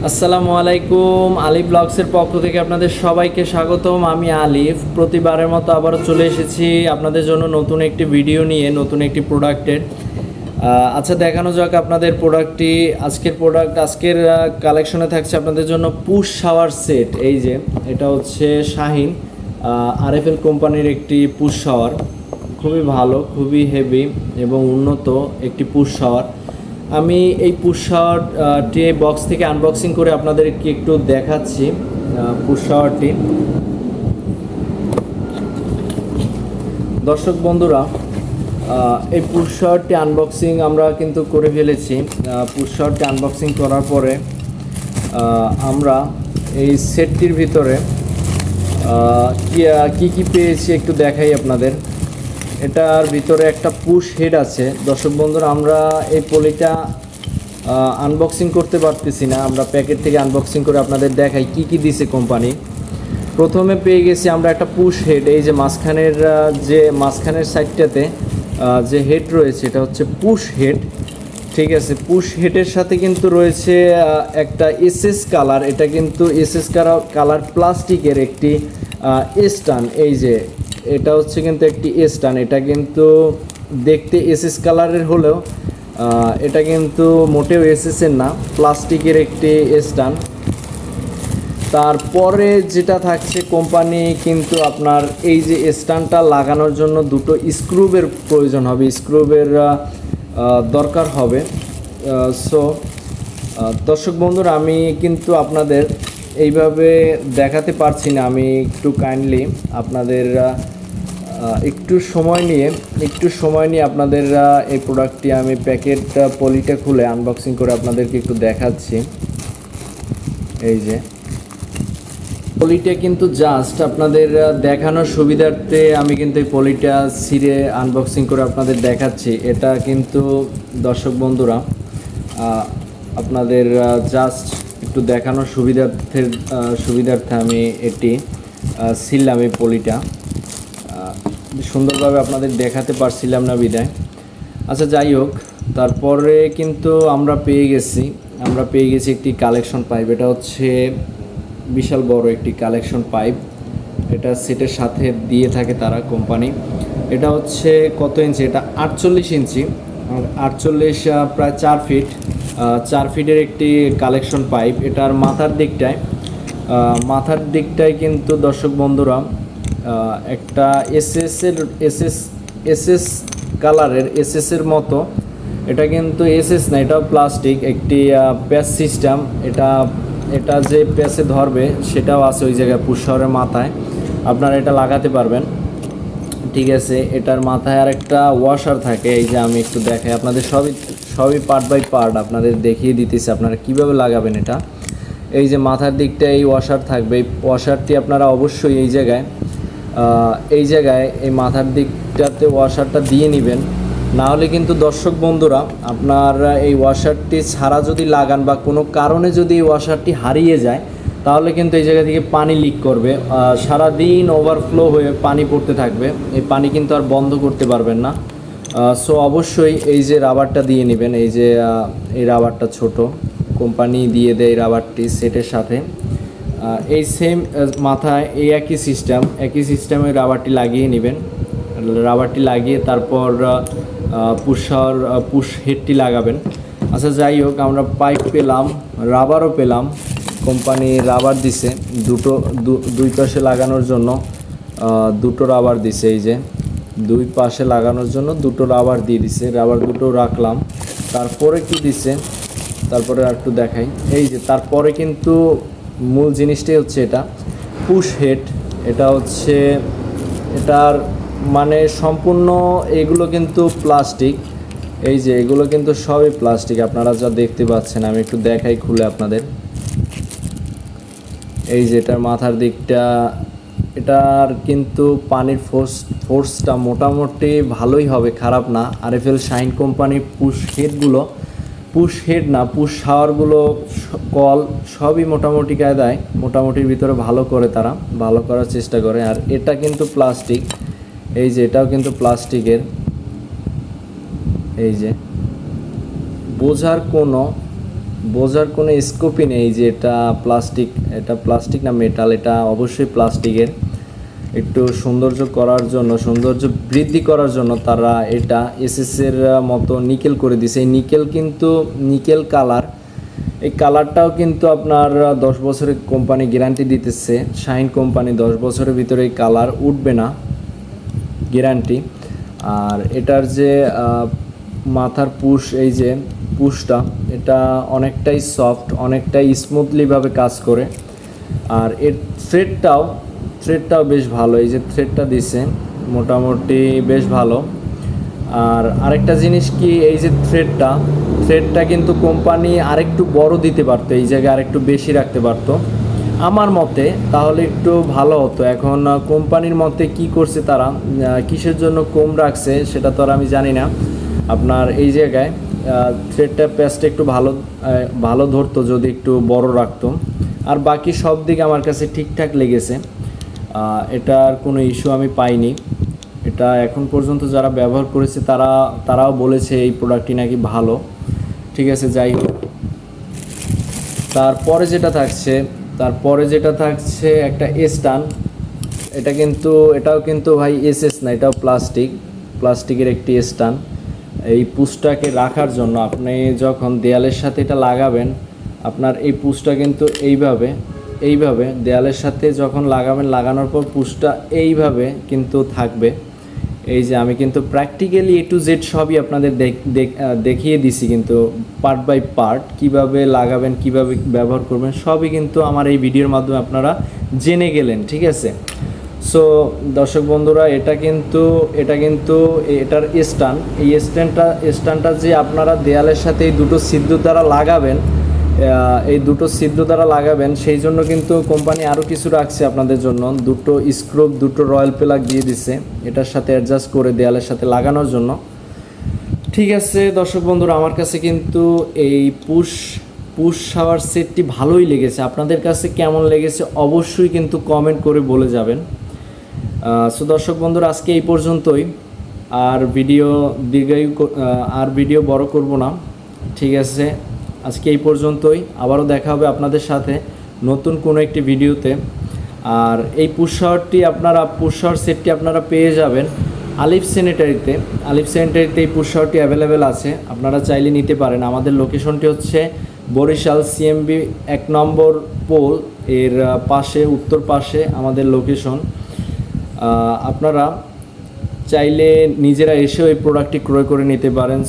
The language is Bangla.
আসসালামু আলাইকুম। আলিফ ব্লগসের পক্ষ থেকে আপনাদের সবাইকে স্বাগতম। আমি আলিফ। প্রতিবারের মতো আবারও চলে এসেছি আপনাদের জন্য নতুন একটি ভিডিও নিয়ে, নতুন একটি প্রোডাক্টের। আচ্ছা, দেখানো যাক আপনাদের প্রোডাক্টটি। আজকের কালেকশনে থাকছে আপনাদের জন্য পুশ শাওয়ার সেট। এই যে এটা হচ্ছে শাহিন আরএফএল কোম্পানির একটি পুশ শাওয়ার। খুবই ভালো, খুবই হেভি এবং উন্নত একটি পুশ শাওয়ার। আমি এই পুশ শাওয়ারটি বক্স থেকে আনবক্সিং করে আপনাদেরকে একটু দেখাচ্ছি। পুশ শাওয়ারটি, দর্শক বন্ধুরা, এই পুশ শাওয়ারটি আনবক্সিং আমরা কিন্তু করে ফেলেছি। পুশ শাওয়ারটি আনবক্সিং করার পরে আমরা এই সেটটির ভিতরে কি কি পেয়েছি একটু দেখাই আপনাদের। এটার ভিতরে একটা পুশ হেড আছে। দর্শক বন্ধুরা, আমরা এই পলিটা আনবক্সিং করতে পারতেছি না, আমরা প্যাকেট থেকে আনবক্সিং করে আপনাদের দেখাই কি কি দিছে কোম্পানি। প্রথমে পেয়ে গেছি আমরা একটা পুশ হেড। এই যে মাঝখানের সাইডটাতে যে হেড রয়েছে এটা হচ্ছে পুশ হেড, ঠিক আছে। পুশ হেডের সাথে কিন্তু রয়েছে একটা এসএস কালার। এটা কিন্তু এসএস কালার প্লাস্টিকের একটি স্টান। এই যে এটা হচ্ছে কিন্তু একটি স্টান। এটা কিন্তু দেখতে এসএস কালারের হলেও এটা কিন্তু মোটেও এসএসের না, প্লাস্টিকের একটি স্টান। তারপরে যেটা থাকছে, কোম্পানি কিন্তু আপনার এই যে স্ট্যান্ডটা লাগানোর জন্য দুটো স্ক্রুবের প্রয়োজন হবে, স্ক্রুবের দরকার হবে। সো দর্শক বন্ধুরা, আমি কিন্তু আপনাদের এইভাবে দেখাতে পারছি না। আমি একটু কাইন্ডলি আপনাদের একটু সময় নিয়ে আপনাদের এই প্রোডাক্টটি আমি প্যাকেট পলিটা খুলে আনবক্সিং করে আপনাদেরকে একটু দেখাচ্ছি। এই যে পলিটা কিন্তু জাস্ট আপনাদের দেখানোর সুবিধার্থে আমি কিন্তু এই পলিটা ছিঁড়ে আনবক্সিং করে আপনাদের দেখাচ্ছি। এটা কিন্তু দর্শক বন্ধুরা আপনাদের জাস্ট একটু দেখানোর সুবিধার্থে আমি এটি ছিঁড়লাম। এই পলিটা সুন্দরভাবে আপনাদের দেখাতে পারছিলাম না বিদায়। আচ্ছা, যাই হোক, তারপরে কিন্তু আমরা পেয়ে গেছি একটি কালেকশন পাইপ। এটা হচ্ছে বিশাল বড় একটি কালেকশন পাইপ। এটা সেটের সাথে দিয়ে থাকে তারা, কোম্পানি। এটা হচ্ছে কত ইঞ্চি? এটা 48 ইঞ্চি, 48 প্রায় 4 ফিটের একটি কালেকশন পাইপ। এটার মাথার দিকটায় কিন্তু দর্শক বন্ধুরা একটা এসএস কালারের এসএসের মতো। এটা কিন্তু এসএস না, এটাও প্লাস্টিক একটি প্যাচ সিস্টেম। এটা যে প্যাচে ধরবে সেটাও আছে ওই জায়গায় পুশ শাওয়ারের মাথায়, আপনারা এটা লাগাতে পারবেন, ঠিক আছে। এটার মাথায় আর একটা ওয়াশার থাকে। এই যে আমি একটু দেখাই আপনাদের, সবই পার্ট বাই পার্ট আপনাদের দেখিয়ে দিতেছি আপনারা কিভাবে লাগাবেন এটা। এই যে মাথার দিকটা এই ওয়াশার থাকবে। এই ওয়াশারটি আপনারা অবশ্যই এই জায়গায় এই মাথার দিকটাতে ওয়াশারটা দিয়ে নেবেন। না হলে কিন্তু দর্শক বন্ধুরা, আপনার এই ওয়াশারটি ছাড়া যদি লাগান বা কোনো কারণে যদি এই ওয়াশারটি হারিয়ে যায়, তাহলে কিন্তু এই জায়গা থেকে পানি লিক করবে, সারাদিন ওভারফ্লো হয়ে পানি পড়তে থাকবে। এই পানি কিন্তু আর বন্ধ করতে পারবেন না। সো অবশ্যই এই যে রাবারটা দিয়ে নেবেন। এই যে এই রাবারটা ছোট, কোম্পানি দিয়ে দেয় এই রাবারটি সেটের সাথে। এই সেম মাথায় এই একই সিস্টেমে রাবারটি লাগিয়ে নেবেন। রাবারটি লাগিয়ে তারপর পুশ হেডটি লাগাবেন। আচ্ছা, যাই হোক, আমরা পাইপ পেলাম, রাবারও পেলাম। কোম্পানি রাবার দিছে দুই পাশে লাগানোর জন্য, দুটো রাবার দিছে। এই যে দুই পাশে লাগানোর জন্য দুটো রাবার দিয়ে দিছে। রাবার দুটো রাখলাম। তারপরে কি দিছে, তারপরে আর একটু দেখাই। এই যে তারপরে কিন্তু মূল জিনিসটাই হচ্ছে এটা পুশ হেড। এটা হচ্ছে এটার মানে সম্পূর্ণ এগুলো কিন্তু প্লাস্টিক। এই যে এগুলো কিন্তু সবই প্লাস্টিক, আপনারা যা দেখতে পাচ্ছেন। আমি একটু দেখাই খুলে আপনাদের। এই যে এটার মাথার দিকটা, এটার কিন্তু পানির ফোর্সটা মোটামুটি ভালোই হবে, খারাপ না। আরএফএল শাহিন কোম্পানির পুশ শাওয়ারগুলো কল সবই মোটামুটি কায়দায়, মোটামুটির ভিতরে ভালো করে, তারা ভালো করার চেষ্টা করে। আর এটা কিন্তু প্লাস্টিক। এই যে এটাও কিন্তু প্লাস্টিকের। এই যে বোঝার কোনো বোঝার কোনো স্কোপই নেই যে এটা প্লাস্টিক না মেটাল। এটা অবশ্যই প্লাস্টিকের। একটু সৌন্দর্য করার জন্য, সৌন্দর্য বৃদ্ধি করার জন্য তারা এটা এসএসের মতো নিকেল করে দিছে। এই নিকেল কিন্তু নিকেল কালার, এই কালারটাও কিন্তু আপনার 10 বছরের কোম্পানি গ্যারান্টি দিতেছে। শাইন কোম্পানি 10 বছরের ভিতরে এই কালার উঠবে না, গ্যারান্টি। আর এটার যে মাথার পুশ, এই যে পুশটা, এটা অনেকটাই সফট, অনেকটাই স্মুথলিভাবে কাজ করে। আর এর থ্রেডটাও বেশ ভালো। এই যে থ্রেডটা দিছে মোটামুটি বেশ ভালো। আর আরেকটা জিনিস কি, এই যে থ্রেডটা কিন্তু কোম্পানি আরেকটু বড় দিতে পারতো, এই জায়গায় আরেকটু বেশি রাখতে পারতো আমার মতে, তাহলে একটু ভালো হতো। এখন কোম্পানির মতে কি করছে তারা, কিসের জন্য কম রাখছে সেটা তো আর আমি জানি না। আপনার এই জায়গায় থ্রেডটা প্যাচটা একটু ভালো ধরতো যদি একটু বড় রাখতো। আর বাকি সব দিক আমার কাছে ঠিকঠাক লেগেছে, এটার কোনো ইস্যু আমি পাইনি। এটা এখন পর্যন্ত যারা ব্যবহার করেছে তারাও বলেছে এই প্রোডাক্টটি নাকি ভালো। ঠিক আছে, যাই হোক। তারপরে যেটা থাকছে একটা স্টান। এটাও কিন্তু ভাই এসএস না, এটাও প্লাস্টিকের একটি স্টান। এই পুশটাকে রাখার জন্য আপনি যখন দেয়ালের সাথে এটা লাগাবেন, আপনার এই পুশটা কিন্তু এইভাবে দেয়ালের সাথে যখন লাগানোর পর পুশটা এইভাবে কিন্তু থাকবে। এই যে আমি কিন্তু প্র্যাকটিক্যালি A to Z সবই আপনাদের দেখিয়ে দিছি, কিন্তু পার্ট বাই পার্ট কীভাবে লাগাবেন, কীভাবে ব্যবহার করবেন সবই কিন্তু আমার এই ভিডিওর মাধ্যমে আপনারা জেনে গেলেন। ঠিক আছে, সো দর্শক বন্ধুরা, এটার এই স্ট্যান্ডটা যে আপনারা দেয়ালের সাথে এই দুটো ছিদ্র দ্বারা লাগাবেন, সেই জন্য কিন্তু কোম্পানি আরও কিছু রাখছে আপনাদের জন্য। দুটো স্ক্রু, দুটো রয়্যাল প্লাগ দিয়ে দিছে এটার সাথে অ্যাডজাস্ট করে দেয়ালের সাথে লাগানোর জন্য। ঠিক আছে দর্শক বন্ধুরা, আমার কাছে কিন্তু এই পুশ শাওয়ার সেটটি ভালোই লেগেছে। আপনাদের কাছে কেমন লেগেছে অবশ্যই কিন্তু কমেন্ট করে বলে যাবেন। সো দর্শক বন্ধুরা, আজকে এই পর্যন্তই। আর ভিডিও বড় করব না। ঠিক আছে, আজকে এই পর্যন্তই। আবারও দেখা হবে আপনাদের সাথে নতুন কোনো একটি ভিডিওতে। আর এই পুশ শাওয়ার সেটটি আপনারা পেয়ে যাবেন আলিফ স্যানিটারিতে এই পুশ শাওয়ারটি অ্যাভেলেবেল আছে, আপনারা চাইলে নিতে পারেন। আমাদের লোকেশনটি হচ্ছে বরিশাল CMB 1 নম্বর পোল এর পাশে, উত্তর পাশে আমাদের লোকেশন। আপনারা চাইলে নিজেরা এসেও এই প্রোডাক্টটি ক্রয় করে নিতে পারেন।